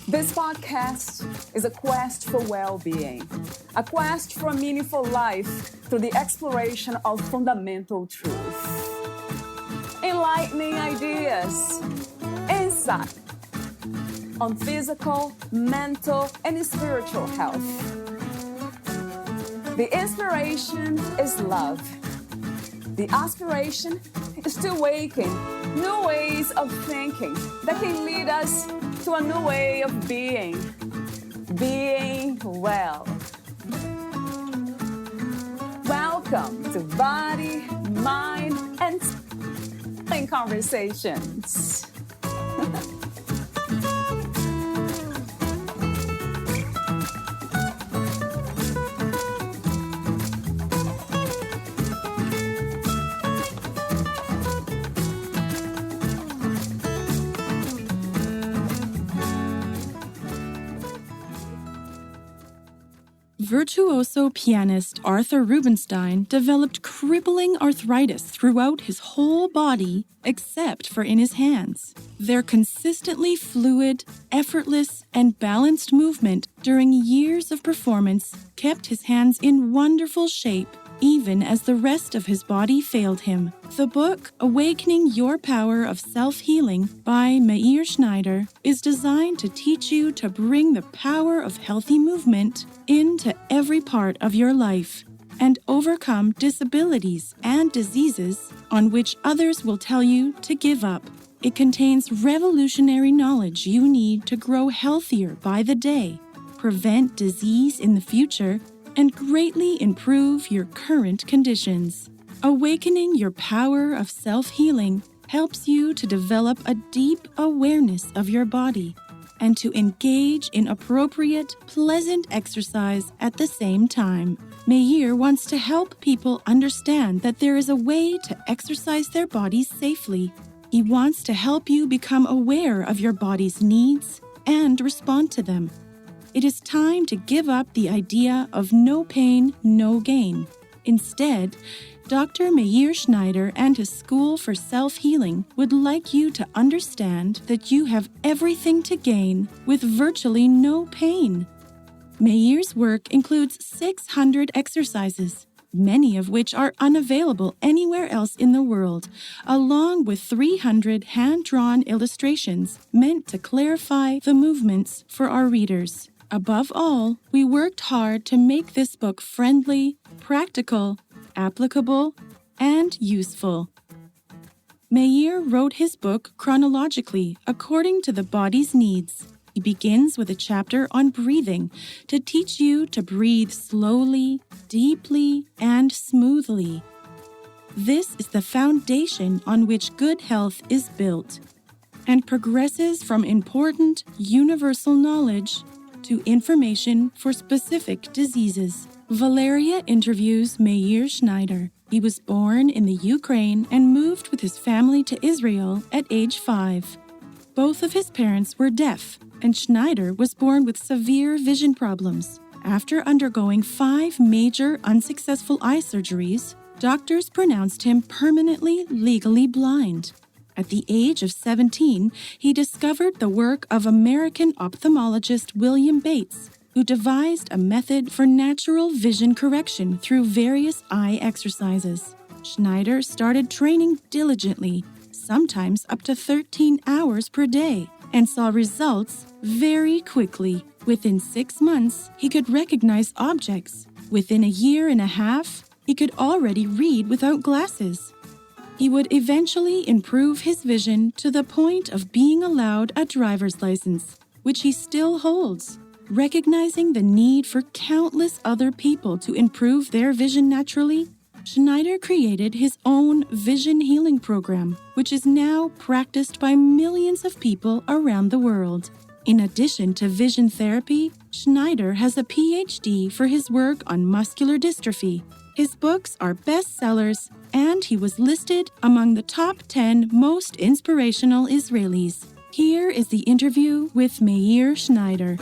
This podcast is a quest for well-being, a quest for a meaningful life through the exploration of fundamental truth. Enlightening ideas, insight on physical, mental, and spiritual health. The inspiration is love. The aspiration is to awaken new ways of thinking that can lead us to a new way of being well. Welcome to Body, Mind, and Conversations. Virtuoso pianist Arthur Rubenstein developed crippling arthritis throughout his whole body except for in his hands. Their consistently fluid, effortless, and balanced movement during years of performance kept his hands in wonderful shape even as the rest of his body failed him. The book, Awakening Your Power of Self-Healing by Meir Schneider, is designed to teach you to bring the power of healthy movement into every part of your life and overcome disabilities and diseases on which others will tell you to give up. It contains revolutionary knowledge you need to grow healthier by the day, prevent disease in the future, and greatly improve your current conditions. Awakening Your Power of Self-Healing helps you to develop a deep awareness of your body and to engage in appropriate, pleasant exercise at the same time. Meir wants to help people understand that there is a way to exercise their bodies safely. He wants to help you become aware of your body's needs and respond to them. It is time to give up the idea of no pain, no gain. Instead, Dr. Meir Schneider and his School for Self-Healing would like you to understand that you have everything to gain with virtually no pain. Meir's work includes 600 exercises, many of which are unavailable anywhere else in the world, along with 300 hand-drawn illustrations meant to clarify the movements for our readers. Above all, we worked hard to make this book friendly, practical, applicable, and useful. Meir wrote his book chronologically according to the body's needs. He begins with a chapter on breathing to teach you to breathe slowly, deeply, and smoothly. This is the foundation on which good health is built, and progresses from important universal knowledge to information for specific diseases. Valeria interviews Meir Schneider. He was born in the Ukraine and moved with his family to Israel at age 5. Both of his parents were deaf, and Schneider was born with severe vision problems. After undergoing 5 major unsuccessful eye surgeries, doctors pronounced him permanently legally blind. At the age of 17, he discovered the work of American ophthalmologist William Bates, who devised a method for natural vision correction through various eye exercises. Schneider started training diligently, sometimes up to 13 hours per day, and saw results very quickly. Within 6 months, he could recognize objects. Within a year and a half, he could already read without glasses. He would eventually improve his vision to the point of being allowed a driver's license, which he still holds. Recognizing the need for countless other people to improve their vision naturally, Schneider created his own vision healing program, which is now practiced by millions of people around the world. In addition to vision therapy, Schneider has a PhD for his work on muscular dystrophy. His books are bestsellers, and he was listed among the top 10 most inspirational Israelis. Here is the interview with Meir Schneider.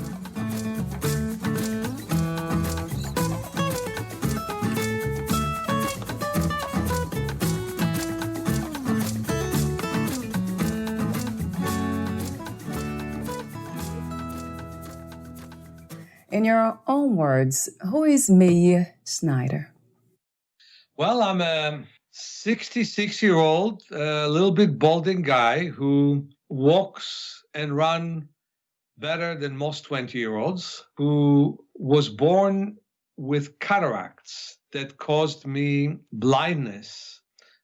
in your own words, who is Meir Schneider? Well, I'm a 66-year-old, a little bit balding guy who walks and runs better than most 20-year-olds, who was born with cataracts that caused me blindness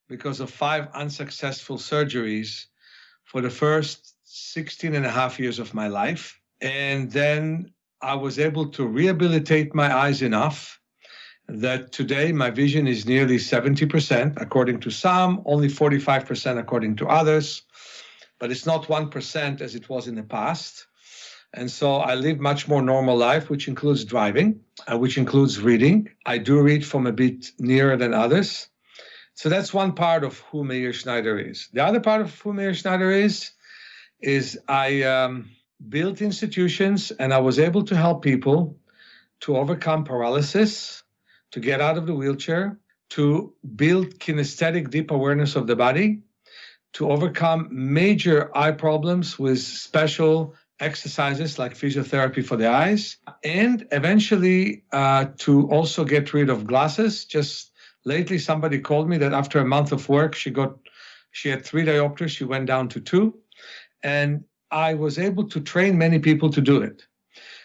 because of 5 unsuccessful surgeries for the first 16 and a half years of my life. And then I was able to rehabilitate my eyes enough that today my vision is nearly 70%, according to some, only 45% according to others, but it's not 1% as it was in the past. And so I live much more normal life, which includes driving, which includes reading. I do read from a bit nearer than others. So that's one part of who Meir Schneider is. The other part of who Meir Schneider is I built institutions and I was able to help people to overcome paralysis, to get out of the wheelchair, to build kinesthetic deep awareness of the body, to overcome major eye problems with special exercises like physiotherapy for the eyes, and eventually to also get rid of glasses. Just lately, somebody called me that after a month of work, she had 3 diopters, she went down to 2, and I was able to train many people to do it.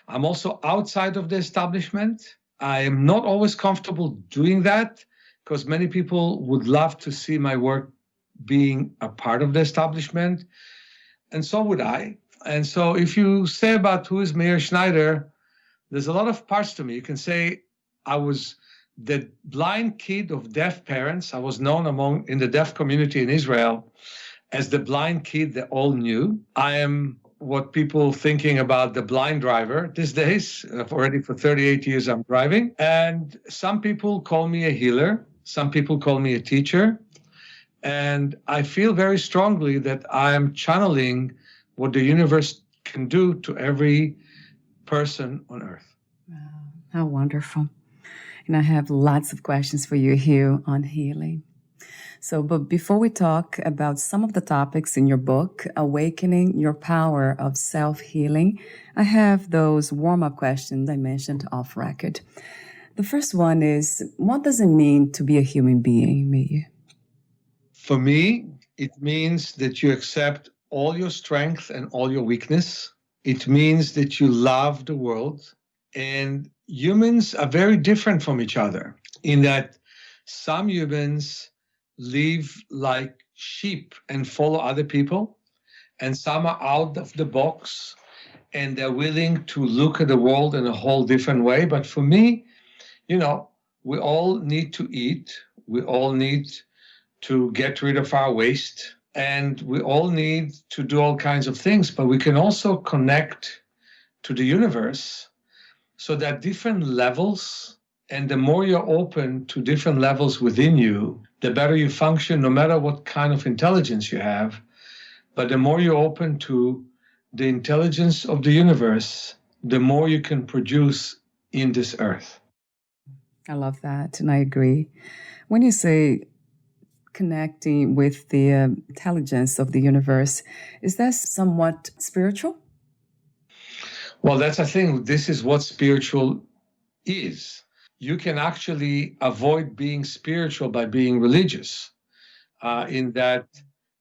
I'm also outside of the establishment. I am not always comfortable doing that because many people would love to see my work being a part of the establishment, and so would I. And so if you say about who is Meir Schneider, there's a lot of parts to me. You can say I was the blind kid of deaf parents. I was known in the deaf community in Israel as the blind kid that all knew. I am what people thinking about the blind driver these days. Already for 38 years I'm driving. And some people call me a healer. Some people call me a teacher. And I feel very strongly that I am channeling what the universe can do to every person on earth. Wow, how wonderful. And I have lots of questions for you here on healing. So, but before we talk about some of the topics in your book, Awakening Your Power of Self-Healing, I have those warm-up questions I mentioned off record. The first one is, what does it mean to be a human being, Meir? For me, it means that you accept all your strength and all your weakness. It means that you love the world. And humans are very different from each other in that some humans live like sheep and follow other people, and some are out of the box and they're willing to look at the world in a whole different way. But for me, we all need to eat. We all need to get rid of our waste. And we all need to do all kinds of things, but we can also connect to the universe so that different levels, and the more you're open to different levels within you, the better you function, no matter what kind of intelligence you have. But the more you're open to the intelligence of the universe, the more you can produce in this earth. I love that, and I agree. When you say connecting with the intelligence of the universe, is that somewhat spiritual? Well, that's the thing. This is what spiritual is. You can actually avoid being spiritual by being religious, in that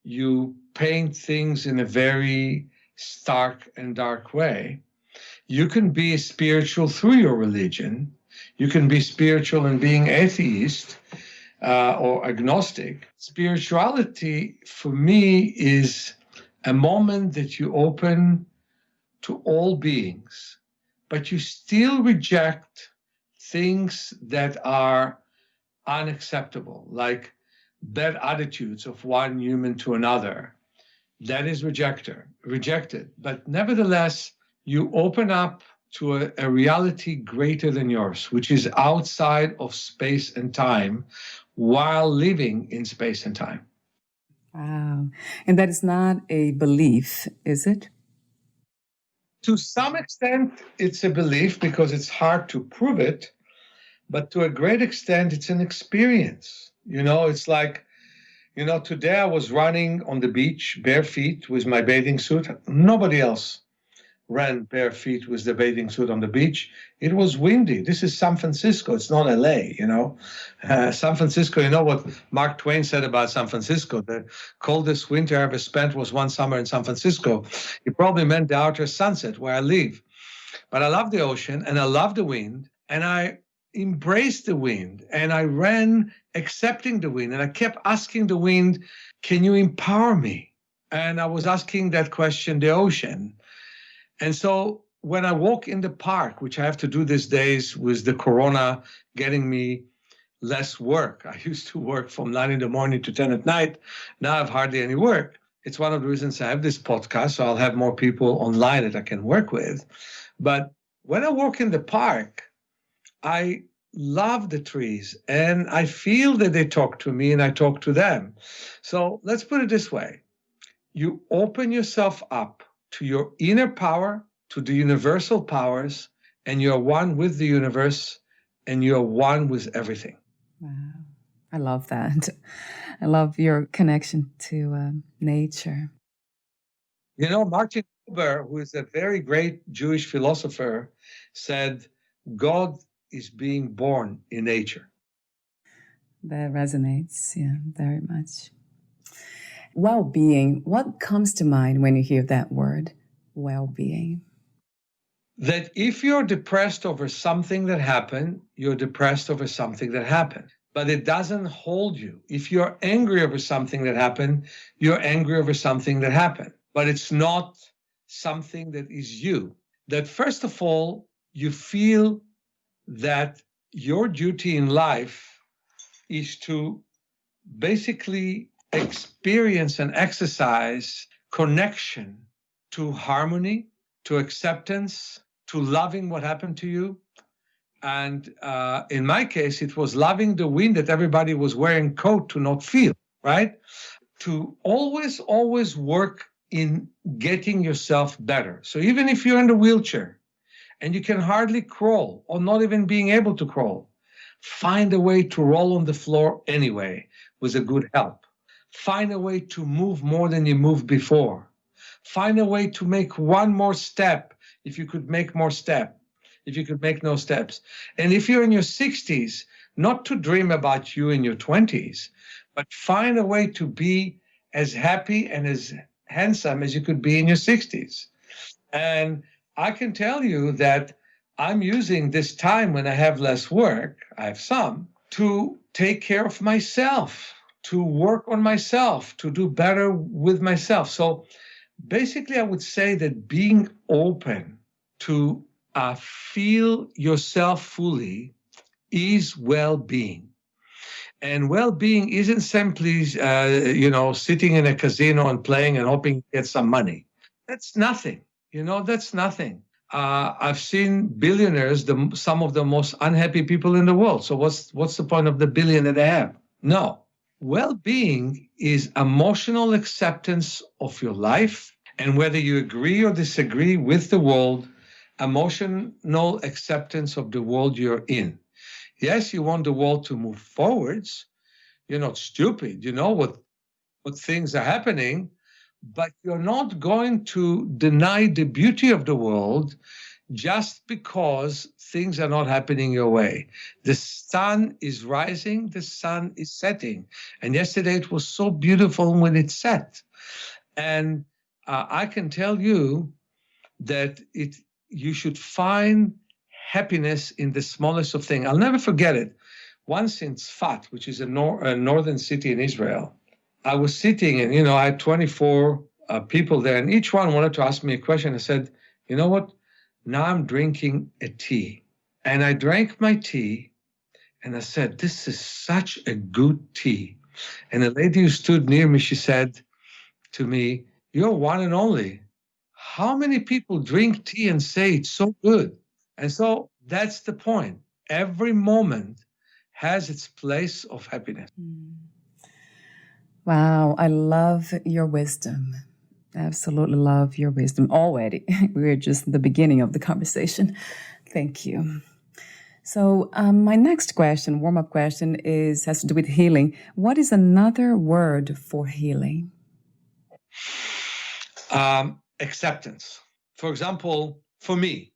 you paint things in a very stark and dark way. You can be spiritual through your religion. You can be spiritual in being atheist, or agnostic. Spirituality, for me, is a moment that you open to all beings, but you still reject things that are unacceptable, like bad attitudes of one human to another. That is rejected. But nevertheless, you open up to a reality greater than yours, which is outside of space and time, while living in space and time. Wow. And that is not a belief, is it? To some extent, it's a belief because it's hard to prove it, but to a great extent, it's an experience. It's like, today I was running on the beach bare feet with my bathing suit. Nobody else ran bare feet with the bathing suit on the beach. It was windy. This is San Francisco. It's not LA, San Francisco, you know what Mark Twain said about San Francisco? The coldest winter I ever spent was one summer in San Francisco. He probably meant the outer sunset where I live. But I love the ocean and I love the wind, and I embraced the wind and I ran accepting the wind, and I kept asking the wind, can you empower me? And I was asking that question, the ocean. And so when I walk in the park, which I have to do these days with the corona getting me less work. I used to work from 9 in the morning to 10 at night. Now I have hardly any work. It's one of the reasons I have this podcast, so I'll have more people online that I can work with. But when I walk in the park, I love the trees and I feel that they talk to me and I talk to them. So let's put it this way. You open yourself up to your inner power, to the universal powers, and you're one with the universe and you're one with everything. Wow. I love that. I love your connection to nature. Martin Buber, who is a very great Jewish philosopher, said, God is being born in nature. That resonates, very much. Well-being, what comes to mind when you hear that word, well-being? That if you're depressed over something that happened, you're depressed over something that happened. But it doesn't hold you. If you're angry over something that happened, you're angry over something that happened. But it's not something that is you. That first of all, you feel that your duty in life is to basically experience and exercise connection to harmony, to acceptance, to loving what happened to you. And in my case, it was loving the wind that everybody was wearing coat to not feel, right? To always, always work in getting yourself better. So even if you're in the wheelchair and you can hardly crawl or not even being able to crawl, find a way to roll on the floor anyway with a good help. Find a way to move more than you moved before. Find a way to make one more step if you could make more step, if you could make no steps. And if you're in your 60s, not to dream about you in your 20s, but find a way to be as happy and as handsome as you could be in your 60s. And I can tell you that I'm using this time when I have less work, I have some, to take care of myself, to work on myself, to do better with myself. So basically, I would say that being open to feel yourself fully is well-being. And well-being isn't simply, sitting in a casino and playing and hoping to get some money. That's nothing. That's nothing. I've seen billionaires, some of the most unhappy people in the world. So what's the point of the billion that they have? No. Well-being is emotional acceptance of your life, and whether you agree or disagree with the world, emotional acceptance of the world you're in. Yes, you want the world to move forwards. You're not stupid. You know what things are happening, but you're not going to deny the beauty of the world just because things are not happening your way. The sun is rising, the sun is setting. And yesterday it was so beautiful when it set. And I can tell you that you should find happiness in the smallest of things. I'll never forget it. Once in Tzfat, which is a northern city in Israel, I was sitting and, I had 24 people there, and each one wanted to ask me a question. I said, you know what? Now I'm drinking a tea. And I drank my tea, and I said, this is such a good tea. And a lady who stood near me, she said to me, you're one and only. How many people drink tea and say it's so good? And so that's the point. Every moment has its place of happiness. Wow, I love your wisdom. Absolutely love your wisdom already. We're just at the beginning of the conversation. Thank you. So my next question, warm-up question, has to do with healing. What is another word for healing? Acceptance. For example, for me,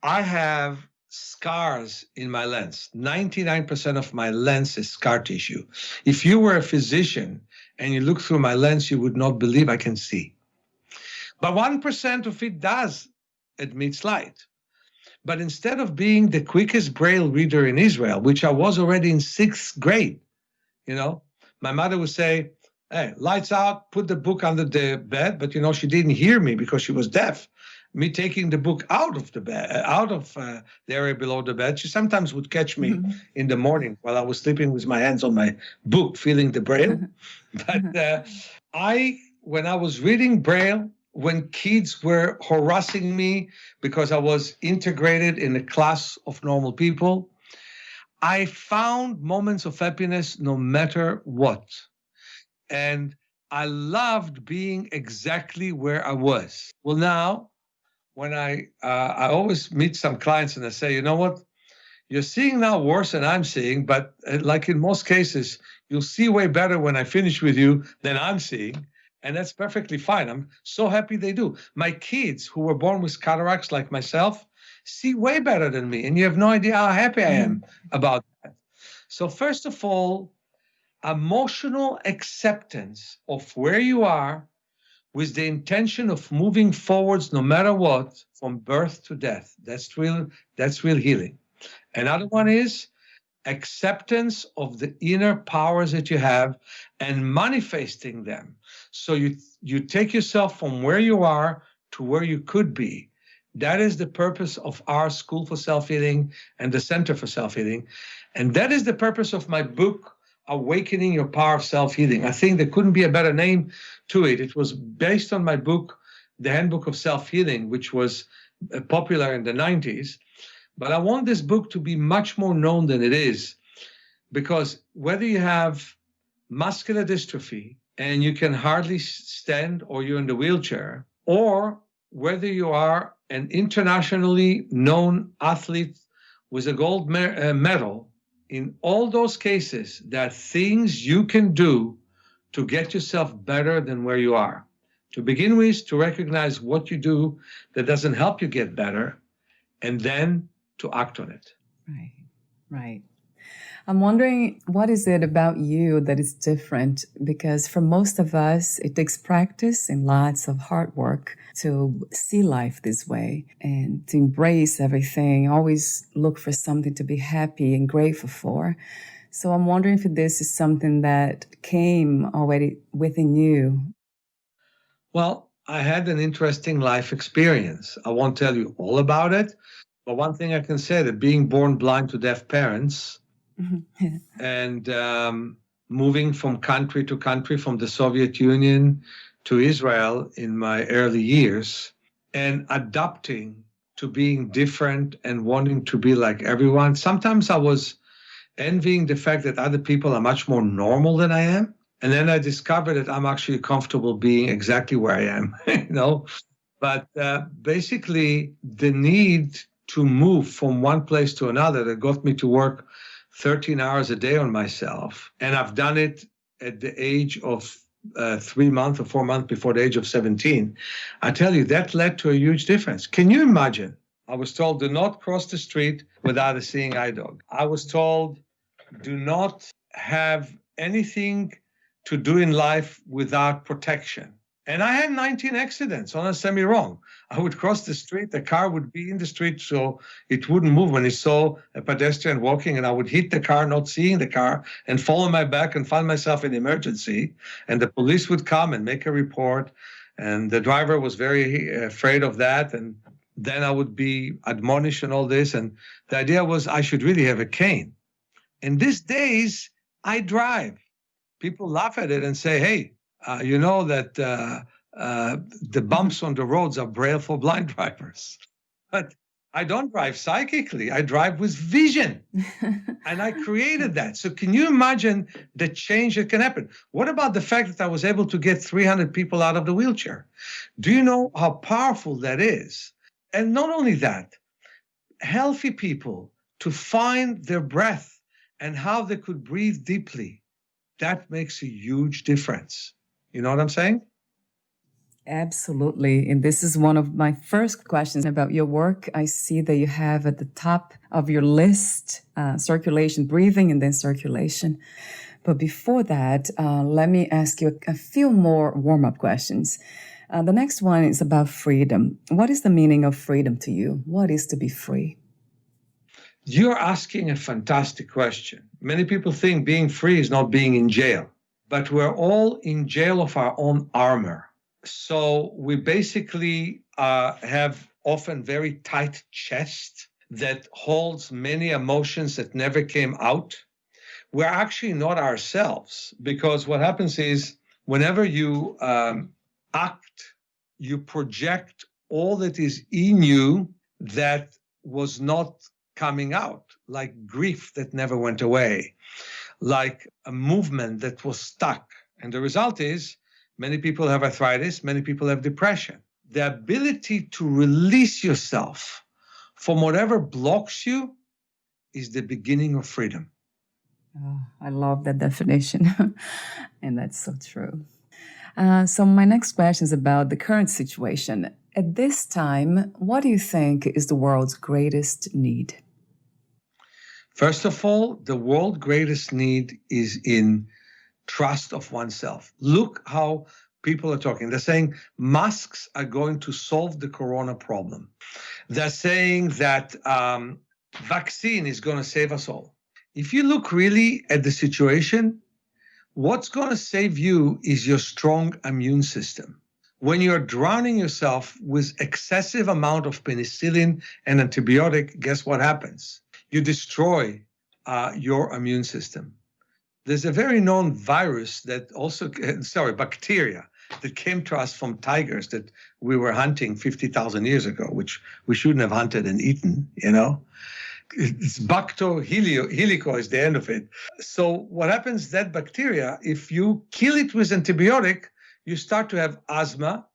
I have scars in my lens. 99% of my lens is scar tissue. If you were a physician and you look through my lens, you would not believe I can see. But 1% of it does admits light. But instead of being the quickest Braille reader in Israel, which I was already in 6th grade, my mother would say, hey, lights out, put the book under the bed. But, she didn't hear me because she was deaf. Me taking the book out of the bed, out of the area below the bed. She sometimes would catch me in the morning while I was sleeping with my hands on my book, feeling the Braille. But when I was reading Braille, when kids were harassing me because I was integrated in a class of normal people, I found moments of happiness no matter what. And I loved being exactly where I was. Well, now, when I always meet some clients and I say, you know what, you're seeing now worse than I'm seeing, but like in most cases, you'll see way better when I finish with you than I'm seeing. And that's perfectly fine. I'm so happy they do. My kids who were born with cataracts like myself see way better than me. And you have no idea how happy I am about that. So first of all, emotional acceptance of where you are with the intention of moving forwards no matter what, from birth to death. That's real healing. Another one is acceptance of the inner powers that you have and manifesting them. So you take yourself from where you are to where you could be. That is the purpose of our School for Self-Healing and the Center for Self-Healing. And that is the purpose of my book, Awakening Your Power of Self-Healing. I think there couldn't be a better name to it. It was based on my book, The Handbook of Self-Healing, which was popular in the 90s. But I want this book to be much more known than it is, because whether you have muscular dystrophy and you can hardly stand or you're in the wheelchair, or whether you are an internationally known athlete with a gold medal, in all those cases, there are things you can do to get yourself better than where you are. To begin with, to recognize what you do that doesn't help you get better, and then to act on it. Right. I'm wondering, what is it about you that is different? Because for most of us, it takes practice and lots of hard work to see life this way and to embrace everything, always look for something to be happy and grateful for. So I'm wondering if this is something that came already within you. Well, I had an interesting life experience. I won't tell you all about it, but one thing I can say, that being born blind to deaf parents and moving from country to country, from the Soviet Union to Israel in my early years, and adapting to being different and wanting to be like everyone. Sometimes I was envying the fact that other people are much more normal than I am. And then I discovered that I'm actually comfortable being exactly where I am, But basically, the need to move from one place to another that got me to work 13 hours a day on myself. And I've done it at the age of 3 months or 4 months before the age of 17. I tell you, that led to a huge difference. Can you imagine? I was told, do not cross the street without a seeing eye dog. I was told, do not have anything to do in life without protection. And I had 19 accidents, honestly, me wrong. I would cross the street, the car would be in the street so it wouldn't move when it saw a pedestrian walking, and I would hit the car, not seeing the car, and fall on my back and find myself in emergency. And the police would come and make a report, and the driver was very afraid of that. And then I would be admonished and all this. And the idea was I should really have a cane. And these days, I drive. People laugh at it and say, hey, you know that the bumps on the roads are Braille for blind drivers. But I don't drive psychically. I drive with vision. And I created that. So can you imagine the change that can happen? What about the fact that I was able to get 300 people out of the wheelchair? Do you know how powerful that is? And not only that, healthy people to find their breath and how they could breathe deeply, that makes a huge difference. You know what I'm saying? Absolutely. And this is one of my first questions about your work. I see that you have at the top of your list circulation, breathing, and then circulation. But before that, let me ask you a few more warm-up questions. The next one is about freedom. What is the meaning of freedom to you? What is to be free? You're asking a fantastic question. Many people think being free is not being in jail, but we're all in jail of our own armor. So we basically have often very tight chest that holds many emotions that never came out. We're actually not ourselves, because what happens is whenever you act, you project all that is in you that was not coming out, like grief that never went away, like a movement that was stuck. And the result is many people have arthritis, many people have depression. The ability to release yourself from whatever blocks you is the beginning of freedom. Oh, I love that definition. And that's so true. So my next question is about the current situation. At this time, what do you think is the world's greatest need? First of all, the world's greatest need is in trust of oneself. Look how people are talking. They're saying masks are going to solve the corona problem. They're saying that vaccine is going to save us all. If you look really at the situation, what's going to save you is your strong immune system. When you're drowning yourself with excessive amount of penicillin and antibiotic, guess what happens? You destroy your immune system. There's a very known virus that also, bacteria that came to us from tigers that we were hunting 50,000 years ago, which we shouldn't have hunted and eaten, you know. It's helico is the end of it. So what happens, that bacteria, if you kill it with antibiotic, you start to have asthma,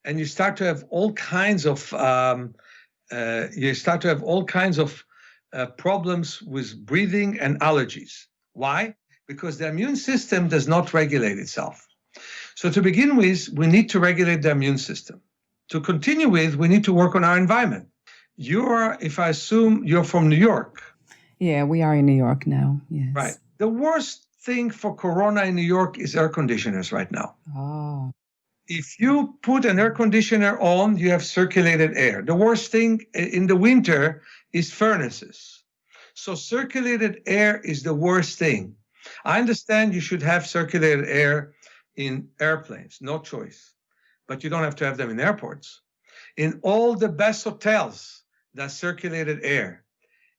and you start to have all kinds of problems with breathing and allergies. Why? Because the immune system does not regulate itself. So to begin with, we need to regulate the immune system. To continue with, we need to work on our environment. If I assume you're from New York. Yeah, we are in New York now. Yes. Right. The worst thing for corona in New York is air conditioners right now. Oh. If you put an air conditioner on, you have circulated air. The worst thing in the winter is furnaces. So circulated air is the worst thing. I understand you should have circulated air in airplanes, no choice. But you don't have to have them in airports. In all the best hotels, that circulated air.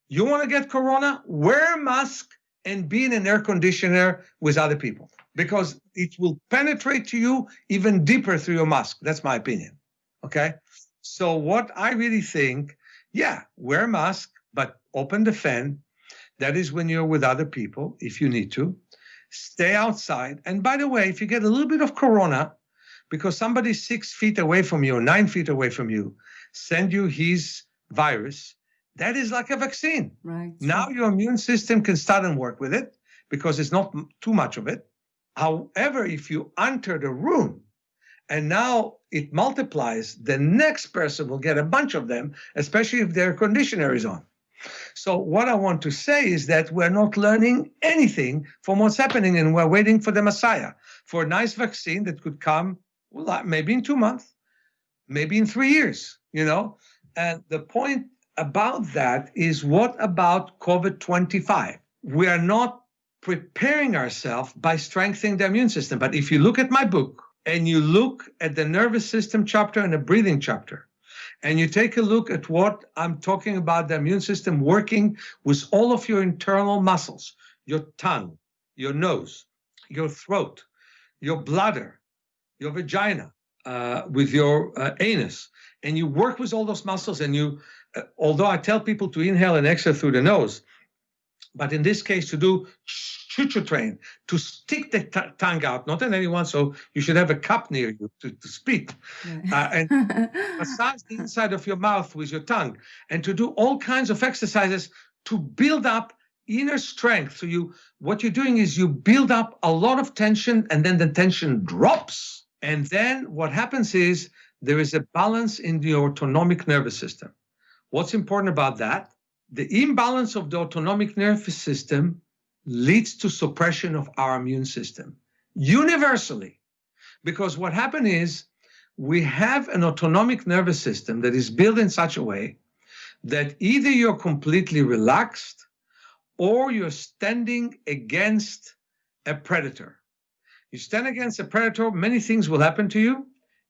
You want to get corona? Wear a mask and be in an air conditioner with other people, because it will penetrate to you even deeper through your mask. That's my opinion. Okay? So what I really think, wear a mask, but open the fan. That is when you're with other people, if you need to. Stay outside. And by the way, if you get a little bit of corona, because somebody's 6 feet away from you or 9 feet away from you, send you his virus, that is like a vaccine. Right. Now your immune system can start and work with it because it's not too much of it. However, if you enter the room and now it multiplies, the next person will get a bunch of them, especially if their conditioner is on. So what I want to say is that we're not learning anything from what's happening, and we're waiting for the Messiah, for a nice vaccine that could come maybe in 2 months, maybe in 3 years, you know. And the point about that is, what about COVID-25? We are not preparing ourselves by strengthening the immune system. But if you look at my book and you look at the nervous system chapter and the breathing chapter, and you take a look at what I'm talking about, the immune system working with all of your internal muscles, your tongue, your nose, your throat, your bladder, your vagina, with your anus, and you work with all those muscles, and you, although I tell people to inhale and exhale through the nose, but in this case to do choo-choo train, to stick the tongue out, not in anyone, so you should have a cup near you to speak, and massage the inside of your mouth with your tongue, and to do all kinds of exercises to build up inner strength. So what you're doing is you build up a lot of tension, and then the tension drops, And then what happens is there is a balance in the autonomic nervous system. What's important about that? The imbalance of the autonomic nervous system leads to suppression of our immune system universally. Because what happened is we have an autonomic nervous system that is built in such a way that either you're completely relaxed or you're standing against a predator. You stand against a predator, many things will happen to you,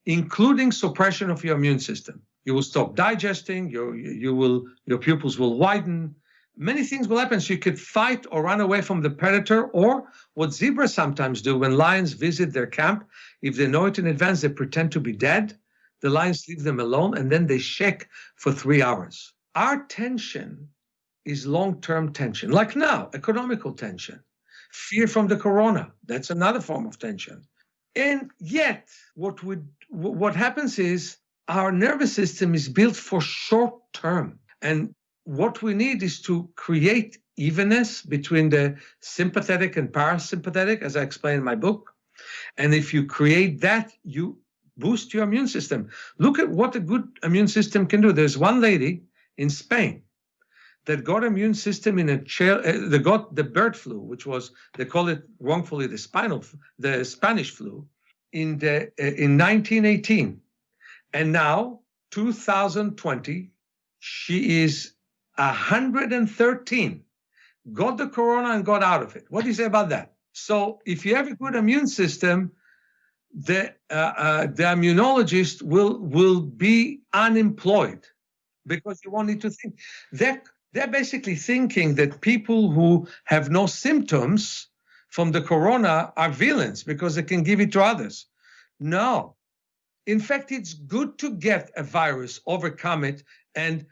including suppression of your immune system. You will stop digesting, your pupils will widen, many things will happen. So you could fight or run away from the predator, or what zebras sometimes do when lions visit their camp, if they know it in advance, they pretend to be dead. The lions leave them alone, and then they shake for 3 hours. Our tension is long-term tension, like now, economical tension. Fear from the corona, that's another form of tension. And yet, what happens is our nervous system is built for short term. And what we need is to create evenness between the sympathetic and parasympathetic, as I explain in my book. And if you create that, you boost your immune system. Look at what a good immune system can do. There's one lady in Spain that got immune system in a chair. They got the bird flu, which was, they call it wrongfully the Spanish flu, in 1918. And now, 2020, she is 113, got the corona and got out of it. What do you say about that? So if you have a good immune system, the immunologist will be unemployed because you won't need to think. They're basically thinking that people who have no symptoms from the corona are villains because they can give it to others. No. In fact, it's good to get a virus, overcome it, and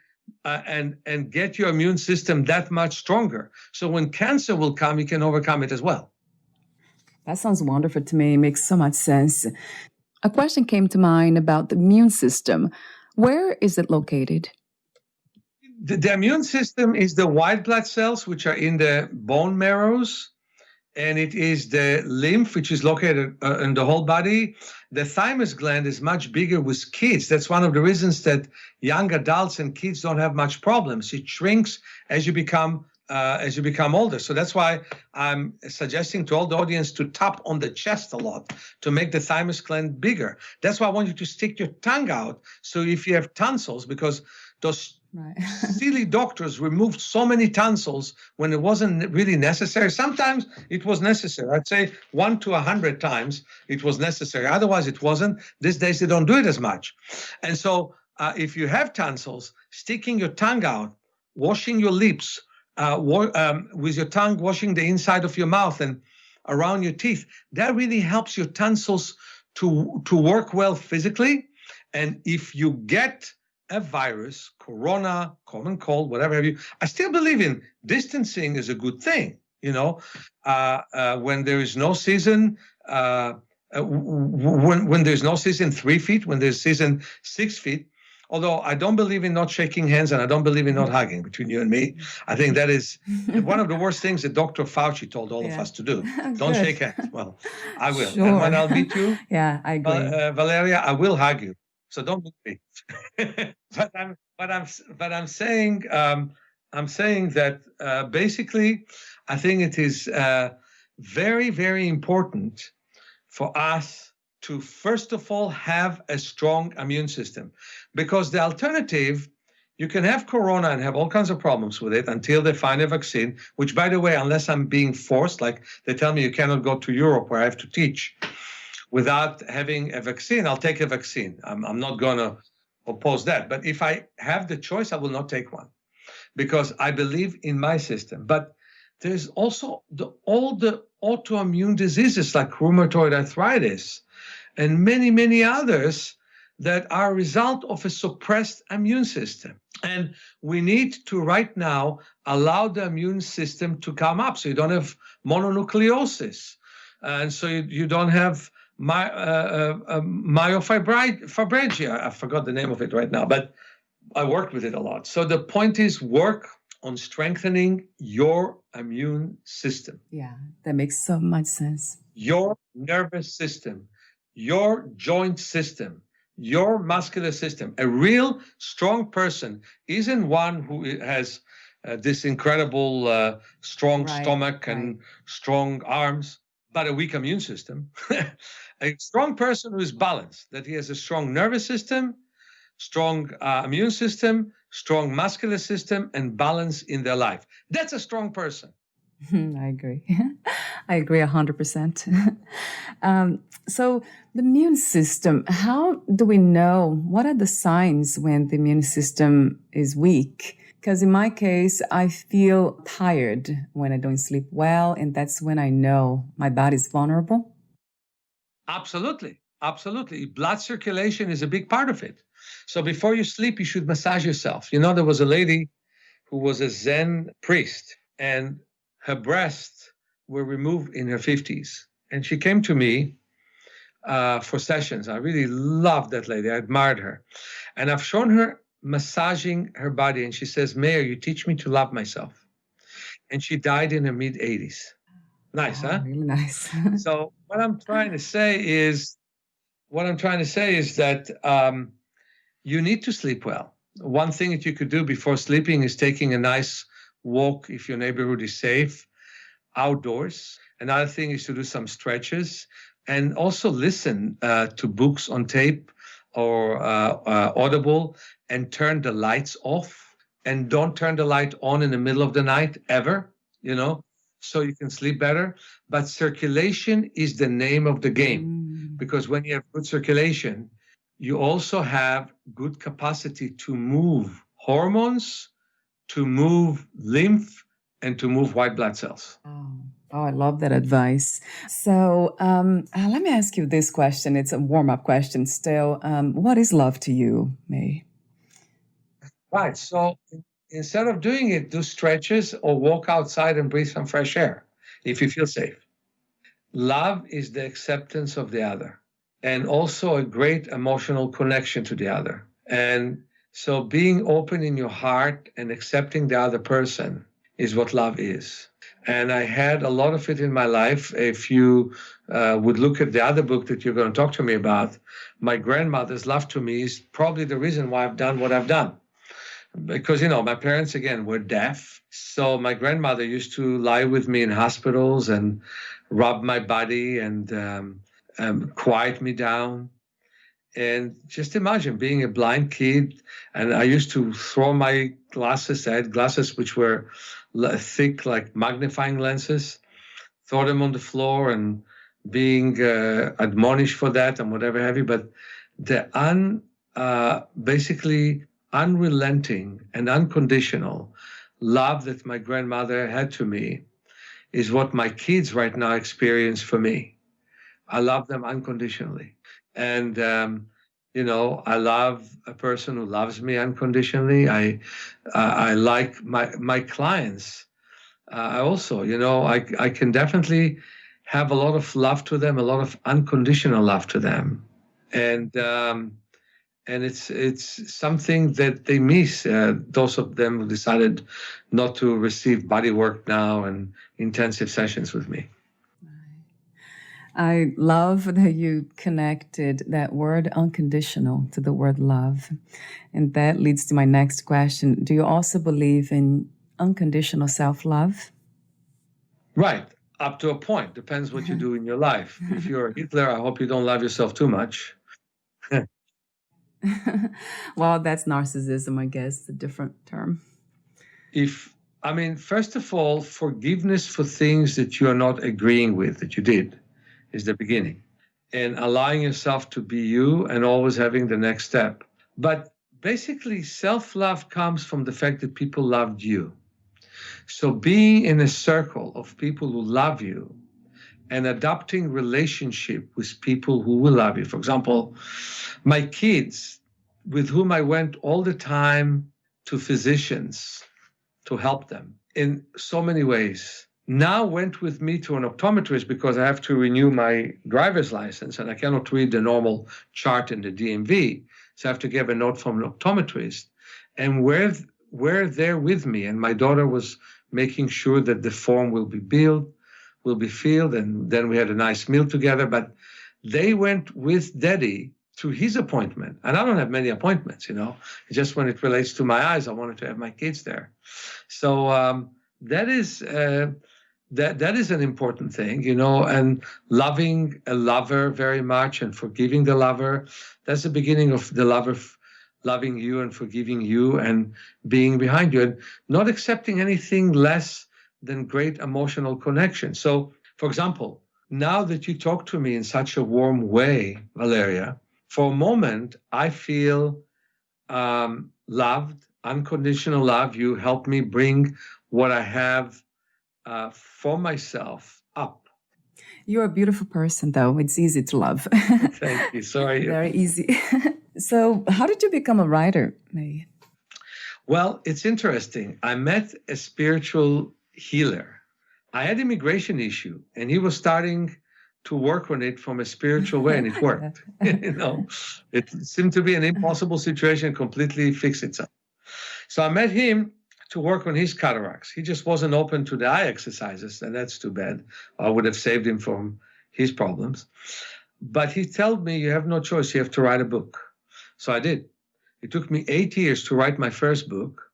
get your immune system that much stronger. So when cancer will come, you can overcome it as well. That sounds wonderful to me. It makes so much sense. A question came to mind about the immune system. Where is it located? The immune system is the white blood cells, which are in the bone marrows, and it is the lymph, which is located in the whole body. The thymus gland is much bigger with kids. That's one of the reasons that young adults and kids don't have much problems. It shrinks as you become older. So that's why I'm suggesting to all the audience to tap on the chest a lot to make the thymus gland bigger. That's why I want you to stick your tongue out. So if you have tonsils, because those silly doctors removed so many tonsils when it wasn't really necessary. Sometimes it was necessary. I'd say 1 to 100 times it was necessary. Otherwise it wasn't. These days they don't do it as much. And so if you have tonsils, sticking your tongue out, washing your lips, with your tongue, washing the inside of your mouth and around your teeth, that really helps your tonsils to work well physically. And if you get a virus, corona, common cold, whatever have you, I still believe in distancing is a good thing. You know, when there is no season, when there's no season 3 feet, when there's season 6 feet. Although I don't believe in not shaking hands and I don't believe in not hugging between you and me. I think that is one of the worst things that Dr. Fauci told all of us to do. Don't shake hands. Well, I will. Sure. And when I'll meet you, I agree. Valeria, I will hug you. So don't meet me. but I'm saying that basically I think it is very, very important for us to first of all have a strong immune system, because the alternative, you can have corona and have all kinds of problems with it until they find a vaccine, which, by the way, unless I'm being forced, like they tell me you cannot go to Europe where I have to teach without having a vaccine, I'll take a vaccine. I'm not going to oppose that. But if I have the choice, I will not take one because I believe in my system. But there's also all the autoimmune diseases like rheumatoid arthritis and many, many others that are a result of a suppressed immune system. And we need to right now allow the immune system to come up so you don't have mononucleosis. And so you don't have myofibrosis. I forgot the name of it right now, but I worked with it a lot. So the point is work on strengthening your immune system. Yeah, that makes so much sense. Your nervous system. your joint system, your muscular system. A real strong person isn't one who has this incredible strong stomach and strong arms, but a weak immune system. A strong person who is balanced, that he has a strong nervous system, strong immune system, strong muscular system, and balance in their life. That's a strong person. I agree. I agree 100%. So the immune system, how do we know? What are the signs when the immune system is weak? Because in my case, I feel tired when I don't sleep well, and that's when I know my body's vulnerable. Absolutely. Absolutely. Blood circulation is a big part of it. So before you sleep, you should massage yourself. You know, there was a lady who was a Zen priest, and her breasts were removed in her 50s. And she came to me for sessions. I really loved that lady. I admired her. And I've shown her massaging her body. And she says, Meir, you teach me to love myself. And she died in her mid-80s. Nice, huh? Really nice. So what I'm trying to say is that you need to sleep well. One thing that you could do before sleeping is taking a nice walk, if your neighborhood is safe, outdoors. Another thing is to do some stretches and also listen to books on tape or Audible, and turn the lights off, and don't turn the light on in the middle of the night ever, so you can sleep better. But circulation is the name of the game, because when you have good circulation, you also have good capacity to move hormones, to move lymph, and to move white blood cells. Oh, I love that advice. So let me ask you this question. It's a warm-up question still. What is love to you, May? Right. So instead of doing it, do stretches or walk outside and breathe some fresh air if you feel safe. Love is the acceptance of the other, and also a great emotional connection to the other. And so being open in your heart and accepting the other person is what love is. And I had a lot of it in my life. If you would look at the other book that you're going to talk to me about, my grandmother's love to me is probably the reason why I've done what I've done. Because, my parents, again, were deaf. So my grandmother used to lie with me in hospitals and rub my body and quiet me down. And just imagine being a blind kid. And I used to throw my glasses. I had glasses which were thick, like magnifying lenses, throw them on the floor and being admonished for that and whatever have you. But the basically unrelenting and unconditional love that my grandmother had to me is what my kids right now experience for me. I love them unconditionally. And, I love a person who loves me unconditionally. I like my clients. I also, I can definitely have a lot of love to them, a lot of unconditional love to them. And it's something that they miss. Those of them who decided not to receive body work now and intensive sessions with me. I love that you connected that word unconditional to the word love. And that leads to my next question. Do you also believe in unconditional self-love? Right. Up to a point. Depends what you do in your life. If you're Hitler, I hope you don't love yourself too much. Well, that's narcissism, I guess, a different term. First of all, forgiveness for things that you are not agreeing with, that you did, is the beginning. And allowing yourself to be you and always having the next step. But basically, self-love comes from the fact that people loved you. So being in a circle of people who love you and adopting relationship with people who will love you. For example, my kids, with whom I went all the time to physicians to help them in so many ways, now went with me to an optometrist because I have to renew my driver's license and I cannot read the normal chart in the DMV. So I have to give a note from an optometrist. And were there with me, and my daughter was making sure that the form will be filled, and then we had a nice meal together. But they went with Daddy to his appointment. And I don't have many appointments, just when it relates to my eyes, I wanted to have my kids there. So that is an important thing, and loving a lover very much and forgiving the lover. That's the beginning of the lover loving you and forgiving you and being behind you and not accepting anything less than great emotional connection. So, for example, now that you talk to me in such a warm way, Valeria, for a moment, I feel loved, unconditional love. You help me bring what I have for myself up. You're a beautiful person, though. It's easy to love. Thank you. Sorry. Very easy. So how did you become a writer, Meir? Well, it's interesting. I met a spiritual healer. I had immigration issue, and he was starting to work on it from a spiritual way, and it worked. It seemed to be an impossible situation, completely fix itself. So I met him to work on his cataracts. He just wasn't open to the eye exercises, and that's too bad. I would have saved him from his problems. But he told me, you have no choice, you have to write a book. So I did. It took me 8 years to write my first book.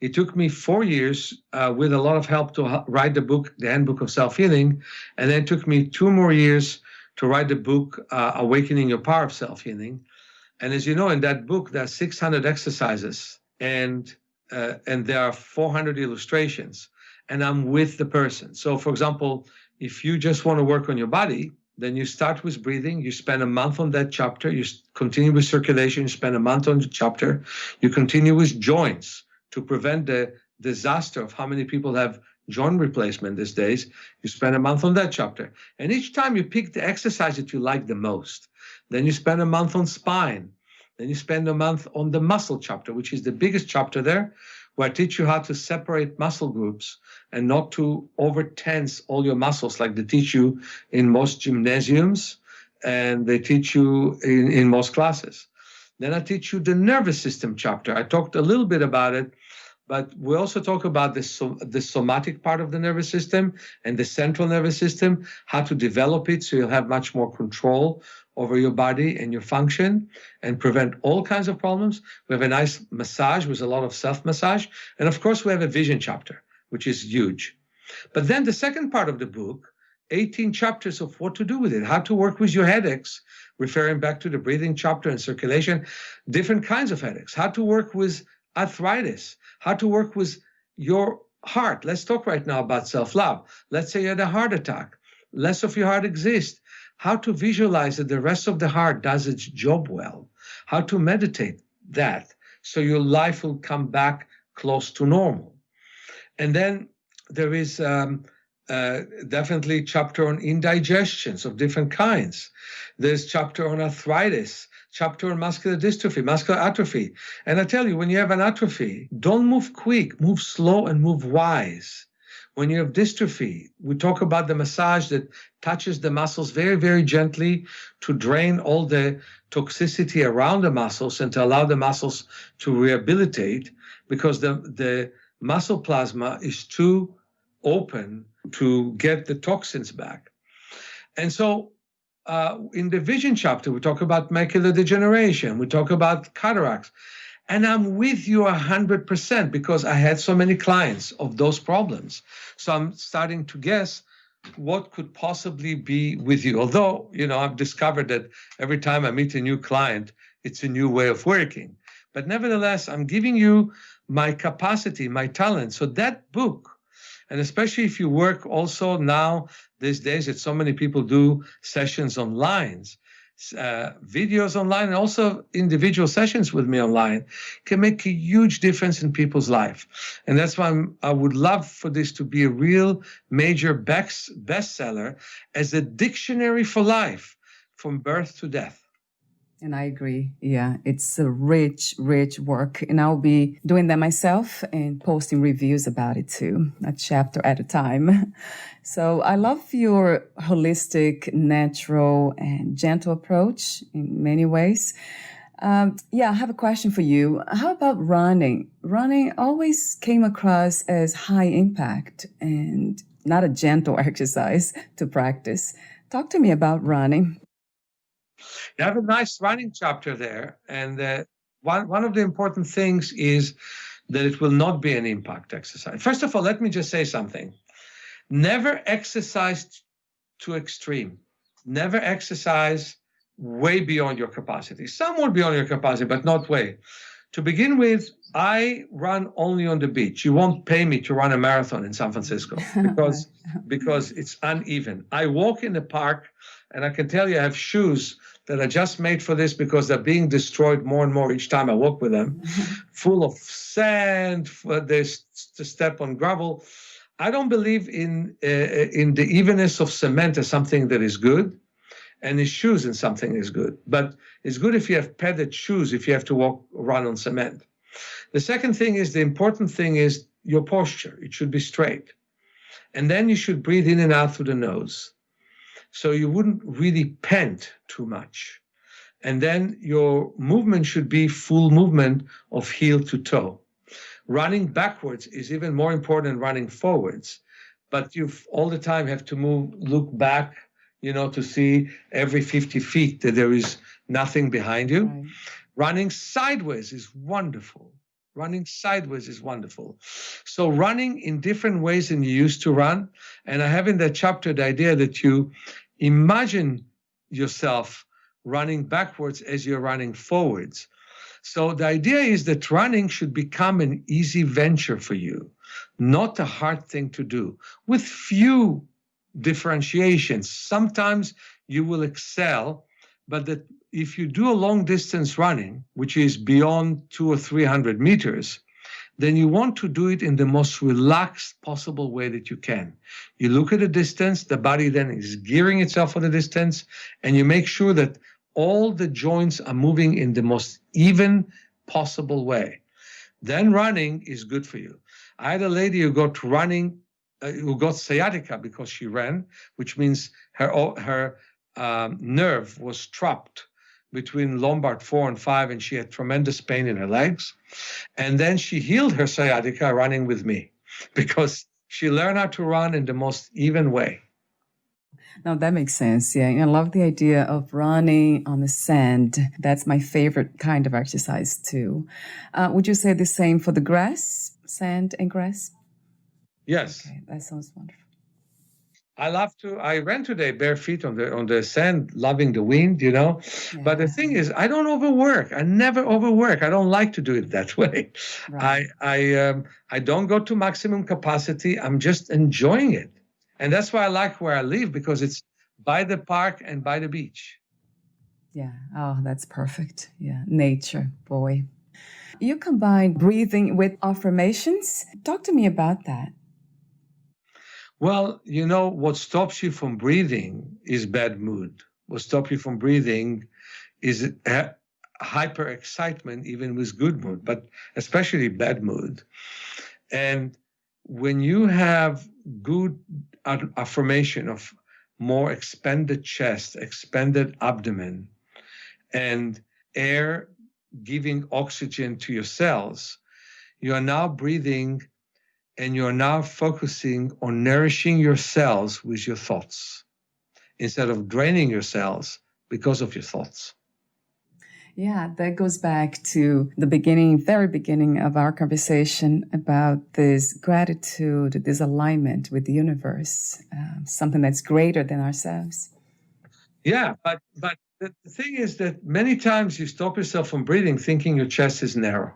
It took me 4 years with a lot of help to write the book, The Handbook of Self-Healing. And then it took me 2 more years to write the book, Awakening Your Power of Self-Healing. And as you know, in that book, there are 600 exercises and there are 400 illustrations. And I'm with the person. So, for example, if you just want to work on your body, then you start with breathing. You spend a month on that chapter. You continue with circulation. You spend a month on the chapter. You continue with joints to prevent the disaster of how many people have joint replacement these days. You spend a month on that chapter. And each time you pick the exercise that you like the most. Then you spend a month on spine. Then you spend a month on the muscle chapter, which is the biggest chapter there, where I teach you how to separate muscle groups and not to over-tense all your muscles like they teach you in most gymnasiums and they teach you in most classes. Then I teach you the nervous system chapter. I talked a little bit about it, but we also talk about the somatic part of the nervous system and the central nervous system, how to develop it so you'll have much more control over your body and your function and prevent all kinds of problems. We have a nice massage with a lot of self-massage. And of course, we have a vision chapter, which is huge. But then the second part of the book, 18 chapters of what to do with it, how to work with your headaches, referring back to the breathing chapter and circulation, different kinds of headaches, how to work with arthritis, how to work with your heart. Let's talk right now about self-love. Let's say you had a heart attack. Less of your heart exists. How to visualize that the rest of the heart does its job well. How to meditate that so your life will come back close to normal. And then there is definitely chapter on indigestions of different kinds. There's chapter on arthritis, chapter on muscular dystrophy, muscular atrophy. And I tell you, when you have an atrophy, don't move quick, move slow and move wise. When you have dystrophy, we talk about the massage that touches the muscles very, very gently to drain all the toxicity around the muscles and to allow the muscles to rehabilitate because the muscle plasma is too open to get the toxins back. And so in the vision chapter, we talk about macular degeneration. We talk about cataracts. And I'm with you 100% because I had so many clients of those problems. So I'm starting to guess what could possibly be with you. Although, I've discovered that every time I meet a new client, it's a new way of working. But nevertheless, I'm giving you my capacity, my talent. So that book, and especially if you work also now, these days that so many people do sessions online, videos online, and also individual sessions with me online can make a huge difference in people's life. And that's why I would love for this to be a real major bestseller as a dictionary for life from birth to death. And I agree. Yeah, it's a rich, rich work. And I'll be doing that myself and posting reviews about it too, a chapter at a time. So I love your holistic, natural, and gentle approach in many ways. I have a question for you. How about running? Running always came across as high impact and not a gentle exercise to practice. Talk to me about running. You have a nice running chapter there, and one of the important things is that it will not be an impact exercise. First of all, let me just say something. Never exercise to extreme. Never exercise way beyond your capacity. Somewhat beyond your capacity, but not way. To begin with, I run only on the beach. You won't pay me to run a marathon in San Francisco because it's uneven. I walk in the park, and I can tell you I have shoes that are just made for this because they're being destroyed more and more each time I walk with them, full of sand, there's to step on gravel. I don't believe in the evenness of cement as something that is good, and his shoes in something is good. But it's good if you have padded shoes, if you have to run on cement. The second thing is, the important thing is your posture. It should be straight. And then you should breathe in and out through the nose. So you wouldn't really pant too much. And then your movement should be full movement of heel to toe. Running backwards is even more important than running forwards. But you all the time have to look back, to see every 50 feet that there is nothing behind you. Right. Running sideways is wonderful. So running in different ways than you used to run. And I have in that chapter the idea that you imagine yourself running backwards as you're running forwards. So the idea is that running should become an easy venture for you, not a hard thing to do, with few differentiations. Sometimes you will excel, but that if you do a long distance running, which is beyond 200 or 300 meters, then you want to do it in the most relaxed possible way that you can. You look at the distance, the body then is gearing itself for the distance, and you make sure that all the joints are moving in the most even possible way. Then running is good for you. I had a lady who got sciatica because she ran, which means her nerve was trapped between lumbar 4 and 5, and she had tremendous pain in her legs. And then she healed her sciatica running with me because she learned how to run in the most even way. Now that makes sense. Yeah, I love the idea of running on the sand. That's my favorite kind of exercise too. Would you say the same for the grass, sand and grass? Yes. Okay, that sounds wonderful. I ran today bare feet on the sand, loving the wind, Yeah. But the thing is, I don't overwork. I never overwork. I don't like to do it that way. Right. I don't go to maximum capacity. I'm just enjoying it. And that's why I like where I live, because it's by the park and by the beach. Yeah. Oh, that's perfect. Yeah. Nature, boy. You combine breathing with affirmations. Talk to me about that. Well, what stops you from breathing is bad mood. What stops you from breathing is hyper excitement, even with good mood, but especially bad mood. And when you have good affirmation of more expanded chest, expanded abdomen, and air giving oxygen to your cells, you are now breathing, and you're now focusing on nourishing your cells with your thoughts instead of draining your cells because of your thoughts. Yeah, that goes back to the very beginning of our conversation about this gratitude, this alignment with the universe, something that's greater than ourselves. Yeah, but the thing is that many times you stop yourself from breathing thinking your chest is narrow.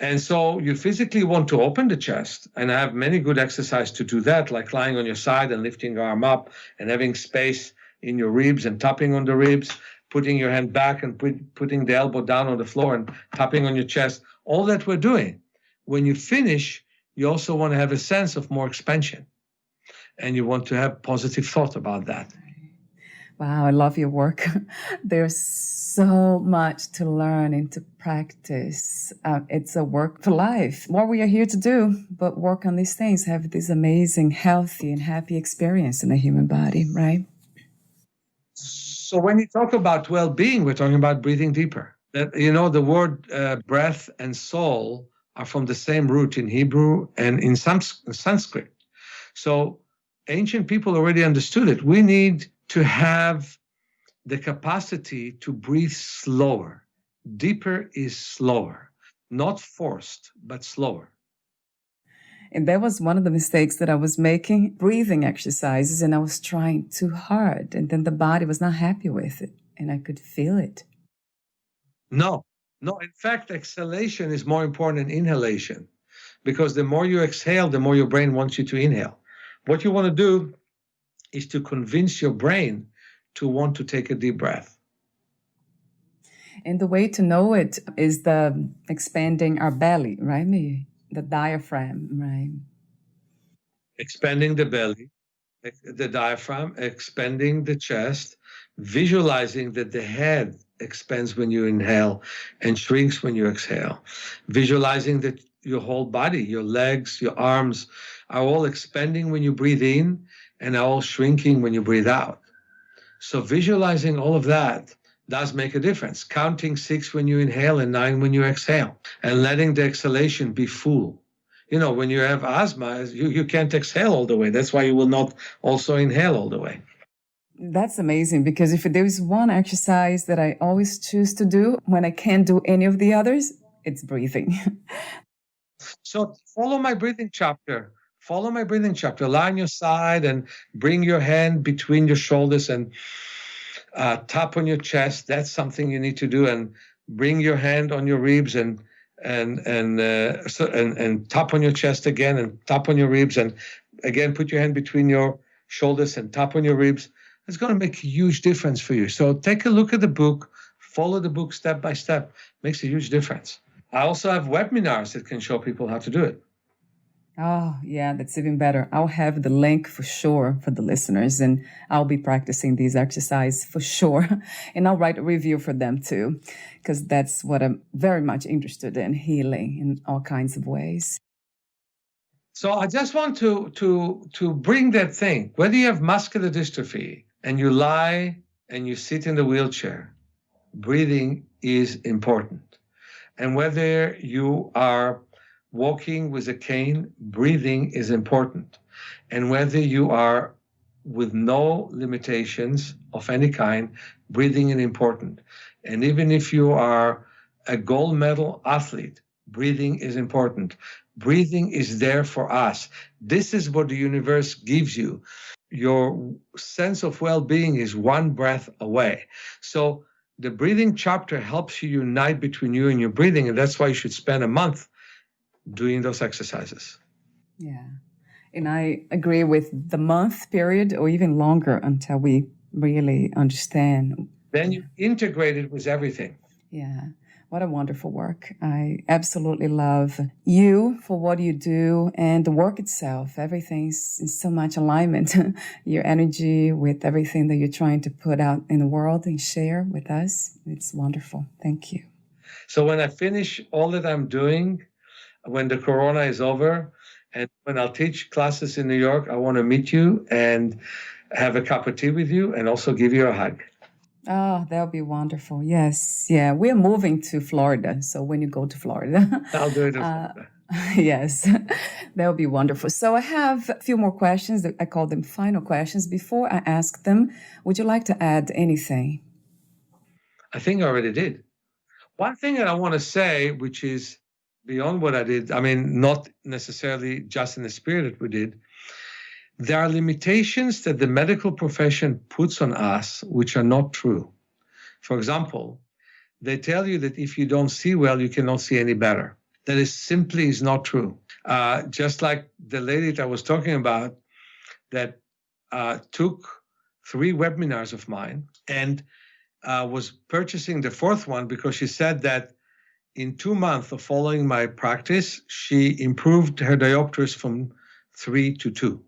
And so you physically want to open the chest, and I have many good exercises to do that, like lying on your side and lifting your arm up and having space in your ribs and tapping on the ribs, putting your hand back and putting the elbow down on the floor and tapping on your chest, all that we're doing. When you finish, you also want to have a sense of more expansion, and you want to have positive thought about that. Wow, I love your work. There's so much to learn and to practice. It's a work for life. What we are here to do, but work on these things, have this amazing, healthy, and happy experience in the human body, right? So when you talk about well-being, we're talking about breathing deeper. The word breath and soul are from the same root in Hebrew and in Sanskrit. So ancient people already understood it. We need to have the capacity to breathe slower. Deeper is slower, not forced, but slower. And that was one of the mistakes that I was making, breathing exercises, and I was trying too hard. And then the body was not happy with it, and I could feel it. No. In fact, exhalation is more important than inhalation, because the more you exhale, the more your brain wants you to inhale. What you want to do is to convince your brain to want to take a deep breath. And the way to know it is the expanding our belly, right? The diaphragm, right? Expanding the belly, the diaphragm, expanding the chest, visualizing that the head expands when you inhale and shrinks when you exhale. Visualizing that your whole body, your legs, your arms are all expanding when you breathe in and are all shrinking when you breathe out. So visualizing all of that does make a difference. Counting 6 when you inhale and 9 when you exhale, and letting the exhalation be full. You know, when you have asthma, you can't exhale all the way. That's why you will not also inhale all the way. That's amazing, because if there is one exercise that I always choose to do when I can't do any of the others, it's breathing. So follow my breathing chapter. Follow my breathing chapter. Lie on your side and bring your hand between your shoulders and tap on your chest. That's something you need to do. And bring your hand on your ribs and tap on your chest again, and tap on your ribs, and again put your hand between your shoulders and tap on your ribs. It's going to make a huge difference for you. So take a look at the book, follow the book step by step. Makes a huge difference. I also have webinars that can show people how to do it. Oh, yeah, that's even better. I'll have the link for sure for the listeners, and I'll be practicing these exercises for sure. And I'll write a review for them too, because that's what I'm very much interested in, healing in all kinds of ways. So I just want to bring that thing, whether you have muscular dystrophy and you lie and you sit in the wheelchair, breathing is important. And whether you are walking with a cane, breathing is important. And whether you are with no limitations of any kind, breathing is important. And even if you are a gold medal athlete, breathing is important. Breathing is there for us. This is what the universe gives you. Your sense of well-being is one breath away. So the breathing chapter helps you unite between you and your breathing, and that's why you should spend a month doing those exercises. Yeah. And I agree with the month period or even longer until we really understand. Then you integrate it with everything. Yeah. What a wonderful work. I absolutely love you for what you do and the work itself. Everything's in so much alignment. Your energy with everything that you're trying to put out in the world and share with us. It's wonderful. Thank you. So when I finish all that I'm doing, when the corona is over, and when I'll teach classes in New York, I want to meet you and have a cup of tea with you and also give you a hug. Oh, that would be wonderful. Yes. Yeah. We're moving to Florida. So when you go to Florida, I'll do it in Florida. Yes, that would be wonderful. So I have a few more questions. I call them final questions. Before I ask them, would you like to add anything? I think I already did. One thing that I want to say, which is beyond what I did, I mean, not necessarily just in the spirit that we did, there are limitations that the medical profession puts on us which are not true. For example, they tell you that if you don't see well, you cannot see any better. That is simply is not true. Just like the lady that I was talking about that took 3 webinars of mine and was purchasing the 4th one because she said that in 2 months of following my practice, she improved her diopters from 3 to 2.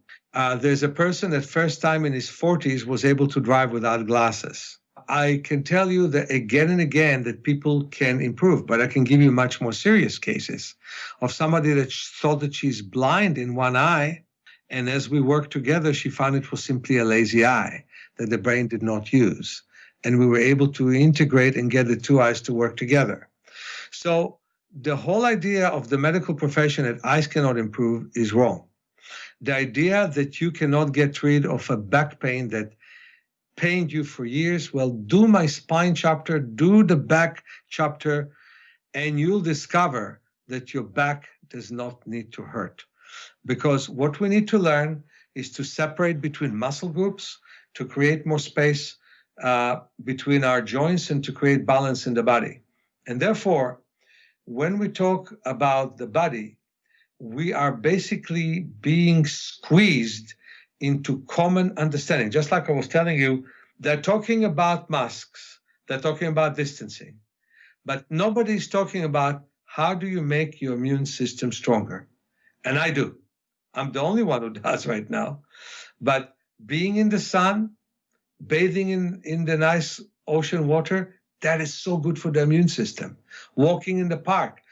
There's a person that first time in his 40s was able to drive without glasses. I can tell you that again and again that people can improve, but I can give you much more serious cases of somebody that thought that she's blind in one eye, and as we worked together, she found it was simply a lazy eye that the brain did not use. And we were able to integrate and get the 2 eyes to work together. So the whole idea of the medical profession that eyes cannot improve is wrong. The idea that you cannot get rid of a back pain that pained you for years. Well, do my spine chapter, do the back chapter, and you'll discover that your back does not need to hurt. Because what we need to learn is to separate between muscle groups to create more space between our joints and to create balance in the body. And therefore, when we talk about the body, we are basically being squeezed into common understanding. Just like I was telling you, they're talking about masks, they're talking about distancing, but nobody's talking about how do you make your immune system stronger. And I do. I'm the only one who does right now. But being in the sun, bathing in the nice ocean water, that is so good for the immune system. Walking in the park.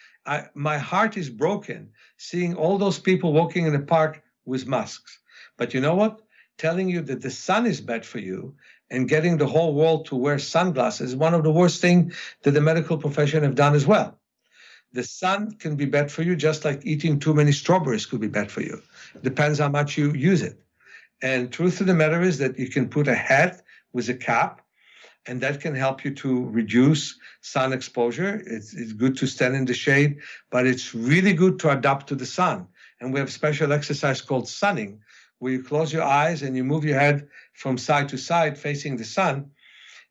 My heart is broken seeing all those people walking in the park with masks. But you know what? Telling you that the sun is bad for you and getting the whole world to wear sunglasses is one of the worst things that the medical profession have done as well. The sun can be bad for you, just like eating too many strawberries could be bad for you. Depends how much you use it. And truth of the matter is that you can put a hat with a cap, and that can help you to reduce sun exposure. It's good to stand in the shade, but it's really good to adapt to the sun. And we have special exercise called sunning, where you close your eyes and you move your head from side to side facing the sun,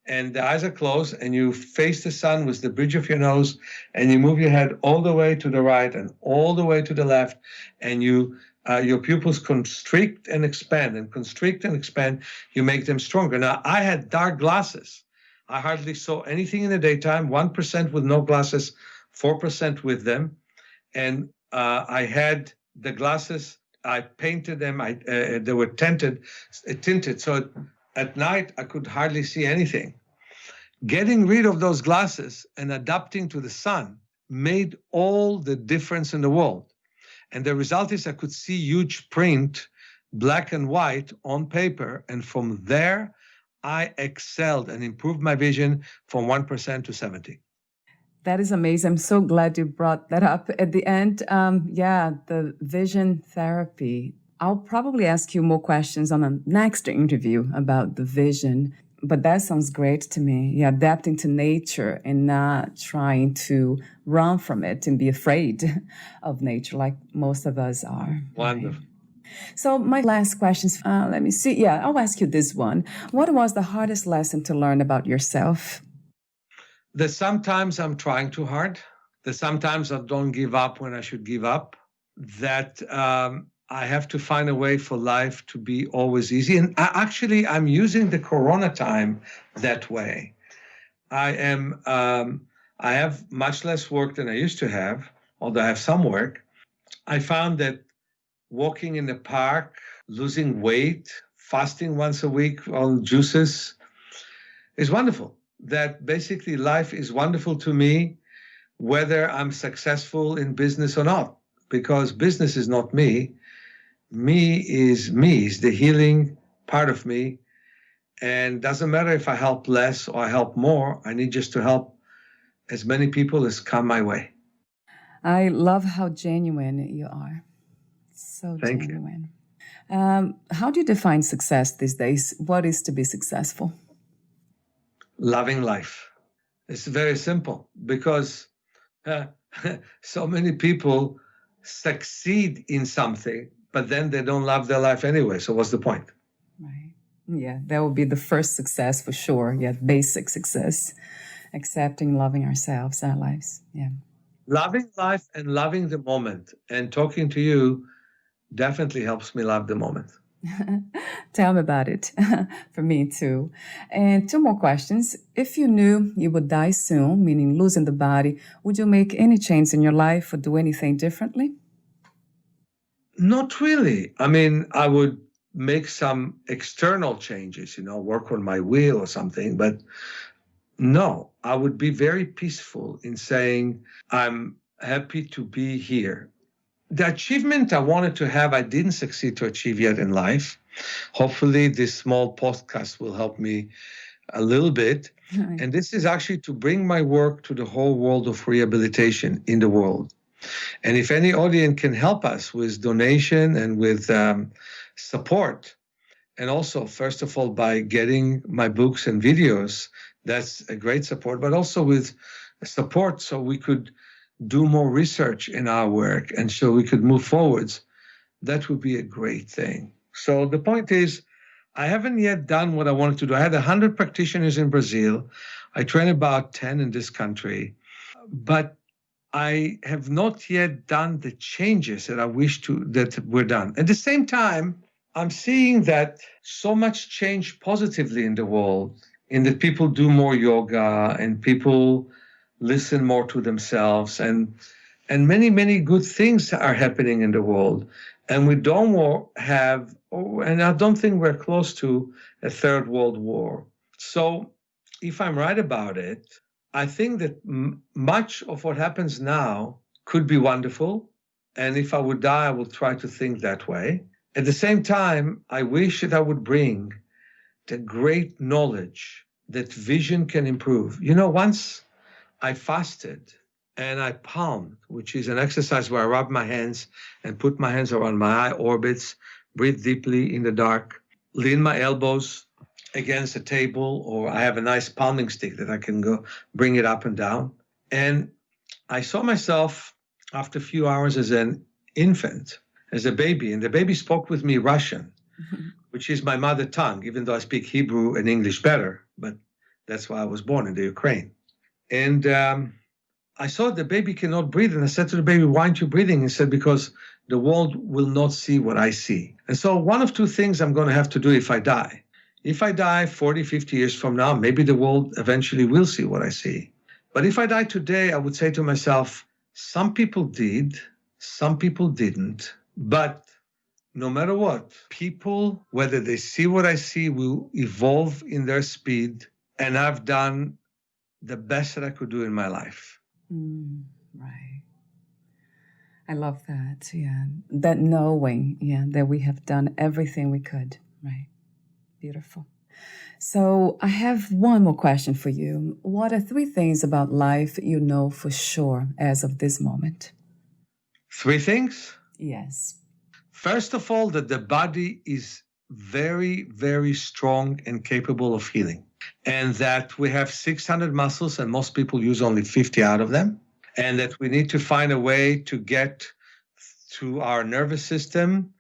and the eyes are closed, and you face the sun with the bridge of your nose, and you move your head all the way to the right and all the way to the left, and your pupils constrict and expand, and constrict and expand. You make them stronger. Now, I had dark glasses. I hardly saw anything in the daytime, 1% with no glasses, 4% with them. And I had the glasses, I painted them, they were tinted, so at night I could hardly see anything. Getting rid of those glasses and adapting to the sun made all the difference in the world. And the result is I could see huge print, black and white on paper. And from there, I excelled and improved my vision from 1% to 70. That is amazing. I'm so glad you brought that up at the end. The vision therapy. I'll probably ask you more questions on the next interview about the vision, but that sounds great to me. Yeah, adapting to nature and not trying to run from it and be afraid of nature like most of us are. Wonderful. Right? So my last questions, let me see. Yeah, I'll ask you this one. What was the hardest lesson to learn about yourself? That sometimes I'm trying too hard, that sometimes I don't give up when I should give up, that I have to find a way for life to be always easy. And I'm using the Corona time that way. I have much less work than I used to have, although I have some work. I found that walking in the park, losing weight, fasting once a week on juices is wonderful. That basically life is wonderful to me, whether I'm successful in business or not, because business is not me. Me is the healing part of me. And doesn't matter if I help less or I help more, I need just to help as many people as come my way. I love how genuine you are. So Thank genuine. How do you define success these days? What is to be successful? Loving life. It's very simple, because so many people succeed in something, but then they don't love their life anyway. So what's the point? Right. Yeah, that would be the first success for sure. Yeah, basic success. Accepting, loving ourselves, our lives. Yeah. Loving life and loving the moment. And talking to you definitely helps me love the moment. Tell me about it. For me too. And two more questions. If you knew you would die soon, meaning losing the body, would you make any change in your life or do anything differently? Not really. I mean, I would make some external changes, work on my will or something, but no, I would be very peaceful in saying, I'm happy to be here. The achievement I wanted to have, I didn't succeed to achieve yet in life. Hopefully this small podcast will help me a little bit. Right. And this is actually to bring my work to the whole world of rehabilitation in the world. And if any audience can help us with donation and with support, And also, first of all, by getting my books and videos, that's a great support, but also with support so we could do more research in our work and so we could move forwards. That would be a great thing. So the point is, I haven't yet done what I wanted to do. I had 100 practitioners in Brazil. I train about 10 in this country, but I have not yet done the changes that I wish to that were done. At the same time, I'm seeing that so much change positively in the world, in that people do more yoga and people listen more to themselves, and many, many good things are happening in the world. And we don't have, and I don't think we're close to a third world war. So if I'm right about it, I think that much of what happens now could be wonderful. And if I would die, I would try to think that way. At the same time, I wish that I would bring the great knowledge that vision can improve. You know, once I fasted and I palmed, which is an exercise where I rub my hands and put my hands around my eye orbits, breathe deeply in the dark, lean my elbows against a table, or I have a nice palming stick that I can go bring it up and down. And I saw myself after a few hours as an infant, as a baby, and the baby spoke with me Russian, which is my mother tongue, even though I speak Hebrew and English better, but that's why I was born in the Ukraine. And I saw the baby cannot breathe, and I said to the baby, why aren't you breathing? He said, because the world will not see what I see. And so one of two things I'm going to have to do if I die. If I die 40, 50 years from now, maybe the world eventually will see what I see. But if I die today, I would say to myself, some people did, some people didn't. But no matter what, people, whether they see what I see, will evolve in their speed. And I've done the best that I could do in my life. Right. I love that. Yeah. That knowing, that we have done everything we could. Right. Beautiful. So I have one more question for you. What are 3 things about life you know for sure as of this moment? 3 things? Yes. First of all, that the body is very, very strong and capable of healing. And that we have 600 muscles and most people use only 50 out of them. And that we need to find a way to get to our nervous system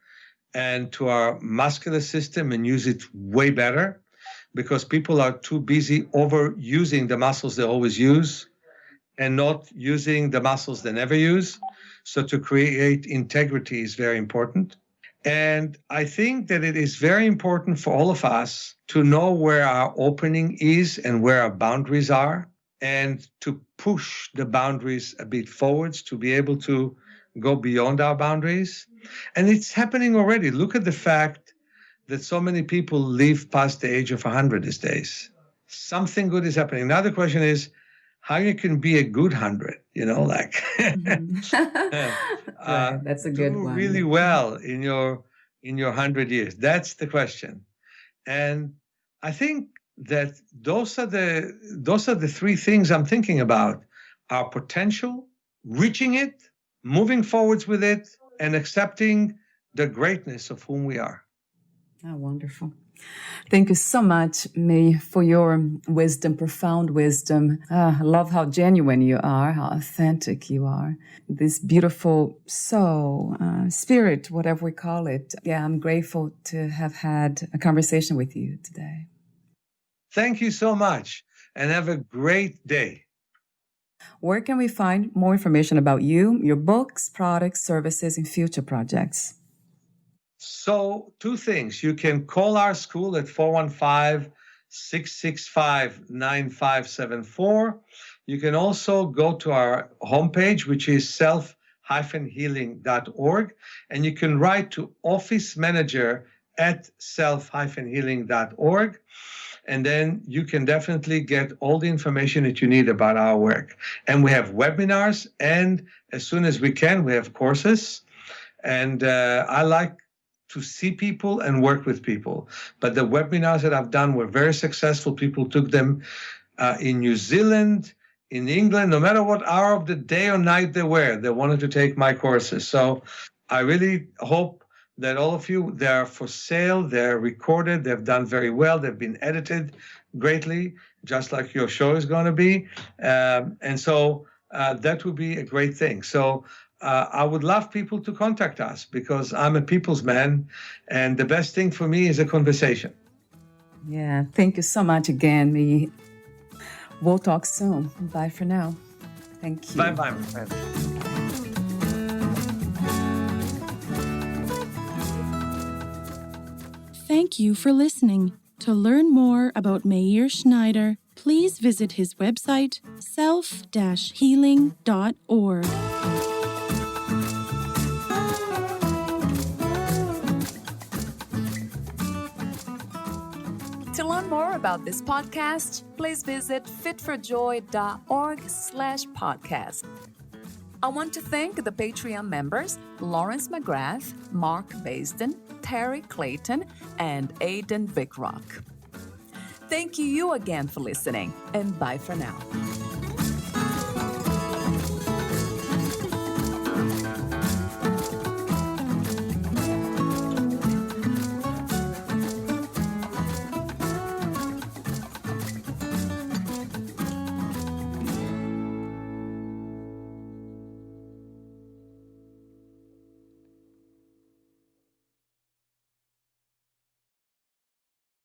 and to our muscular system and use it way better, because people are too busy overusing the muscles they always use and not using the muscles they never use. So to create integrity is very important. And I think that it is very important for all of us to know where our opening is and where our boundaries are, and to push the boundaries a bit forwards to be able to go beyond our boundaries. And it's happening already. Look at the fact that so many people live past the age of 100 these days. Something good is happening. Now the question is how you can be a good 100, like Right, that's a good do one. really well in your 100 years. That's the question. And I think that those are the 3 things I'm thinking about: our potential, reaching it, moving forwards with it, and accepting the greatness of whom we are. Oh, wonderful. Thank you so much, Meir, for your wisdom, profound wisdom. I love how genuine you are, how authentic you are. This beautiful soul, spirit, whatever we call it. Yeah, I'm grateful to have had a conversation with you today. Thank you so much, and have a great day. Where can we find more information about you, your books, products, services, and future projects? So 2 things. You can call our school at 415-665-9574. You can also go to our homepage, which is Self-Hyphenhealing.org, and you can write to office manager at Self-Hyphenhealing.org. And then you can definitely get all the information that you need about our work. And we have webinars, and as soon as we can, we have courses. And I like to see people and work with people. But the webinars that I've done were very successful. People took them in New Zealand, in England, no matter what hour of the day or night they were, they wanted to take my courses. So I really hope that all of you, they're for sale, they're recorded, they've done very well, they've been edited greatly, just like your show is going to be. And so that would be a great thing. So I would love people to contact us because I'm a people's man, and the best thing for me is a conversation. Yeah, thank you so much again, Meir. We'll talk soon. Bye for now. Thank you. Bye-bye, my friend. Thank you for listening. To learn more about Meir Schneider, please visit his website, self-healing.org. To learn more about this podcast, please visit fitforjoy.org/podcast. I want to thank the Patreon members, Lawrence McGrath, Mark Basden, Terry Clayton, and Aidan Vickrock. Thank you again for listening, and bye for now.